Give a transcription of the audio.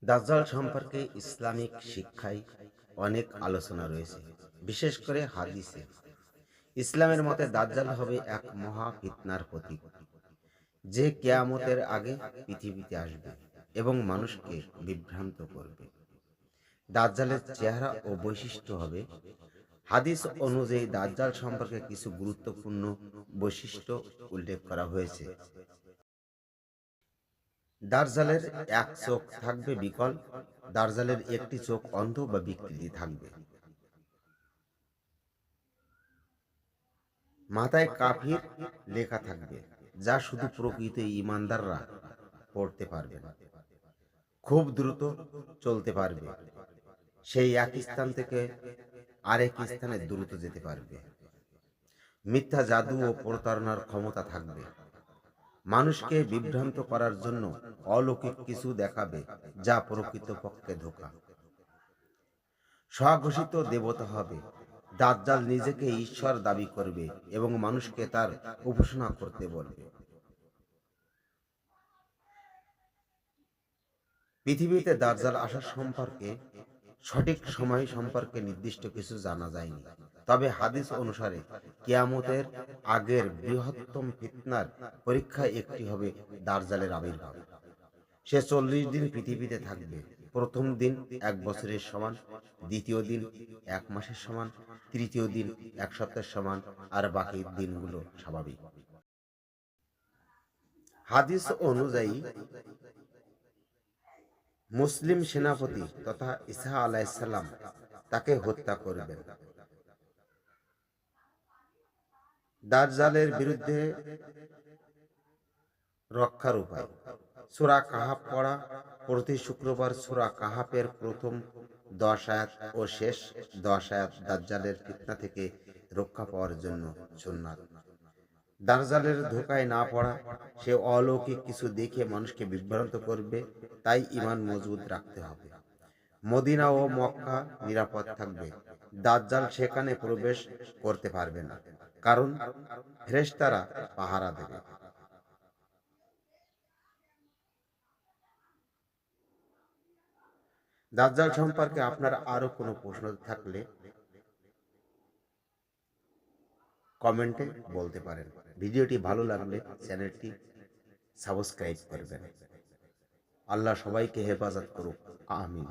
দাজ্জাল সম্পর্কে ইসলামিক শিক্ষায় অনেক আলোচনা রয়েছে, বিশেষ করে হাদিসে। ইসলামের মতে দাজ্জাল হবে এক মহা ফিতনার প্রতীক, যে কেয়ামতের আগে পৃথিবীতে আসবে এবং মানুষকে বিভ্রান্ত করবে। দাজ্জালের চেহারা ও বৈশিষ্ট্য হবে। হাদিস অনুযায়ী দাজ্জাল সম্পর্কে কিছু গুরুত্বপূর্ণ বৈশিষ্ট্য উল্লেখ করা হয়েছে। দাজ্জালের এক চোখ থাকবে বিকল। দাজ্জালের একটি চোখ অন্ধ বা বিকৃতি থাকবে। মাথায় কাফির লেখা থাকবে, যা শুধু প্রকৃত ঈমানদাররা পড়তে পারবে না। খুব দ্রুত চলতে পারবে, সেই এক স্থান থেকে আরেক স্থানে দ্রুত যেতে পারবে। মিথ্যা জাদু ও প্রতারণার ক্ষমতা থাকবে। মানুষকে বিভ্রান্ত করার জন্য অলৌকিক কিছু দেখাবে, যা প্রকৃতপক্ষে ধোঁকা। স্বঘোষিত দেবতা হবে। দাজ্জাল নিজেকে ঈশ্বর দাবি করবে এবং মানুষকে তার উপাসনা করতে বলবে। পৃথিবীতে দাজ্জাল আসার সম্পর্কে সঠিক সময় সম্পর্কে নির্দিষ্ট কিছু জানা যায়নি। তবে হাদিস অনুসারে কিয়ামতের আগের বৃহত্তম ফিতনার পরীক্ষা একটি হবে দাজ্জালের আবির্ভাব। সে 40 দিন পৃথিবীতে থাকবে। প্রথম দিন 1 বছরের সমান, দ্বিতীয় দিন 1 মাসের সমান, তৃতীয় দিন 1 সপ্তাহের সমান, আর বাকি দিনগুলো স্বাভাবিক। হাদিস অনুযায়ী মুসলিম সেনাপতি তথা ঈসা আলাইহিসসালাম তাকে হত্যা করবেন। দাজ্জালের বিরুদ্ধে রক্ষার উপায়: সূরা কাহাফ পড়া। প্রতি শুক্রবার সূরা কাহাফের প্রথম 10 আয়াত ও শেষ 10 আয়াত দাজ্জালের ফিতনা থেকে রক্ষা পাওয়ার জন্য সুন্নাত। দাজ্জালের ধোঁকায় না পড়া। সে অলৌকিক কিছু দেখে মানুষকে বিভ্রান্ত করবে, তাই ঈমান মজবুত রাখতে হবে। মদিনা ও মক্কা নিরাপদ থাকবে। দাজ্জাল সেখানে প্রবেশ করতে পারবে না, কারণ ফেরেশতারা পাহারা দেবে। দাজ্জাল সম্পর্কে আপনার আরো কোনো প্রশ্ন থাকলে কমেন্টে বলতে পারেন। ভিডিওটি ভালো লাগলে চ্যানেলটি সাবস্ক্রাইব করবেন। আল্লাহ সবাইকে হেফাজত করুক। আমিন।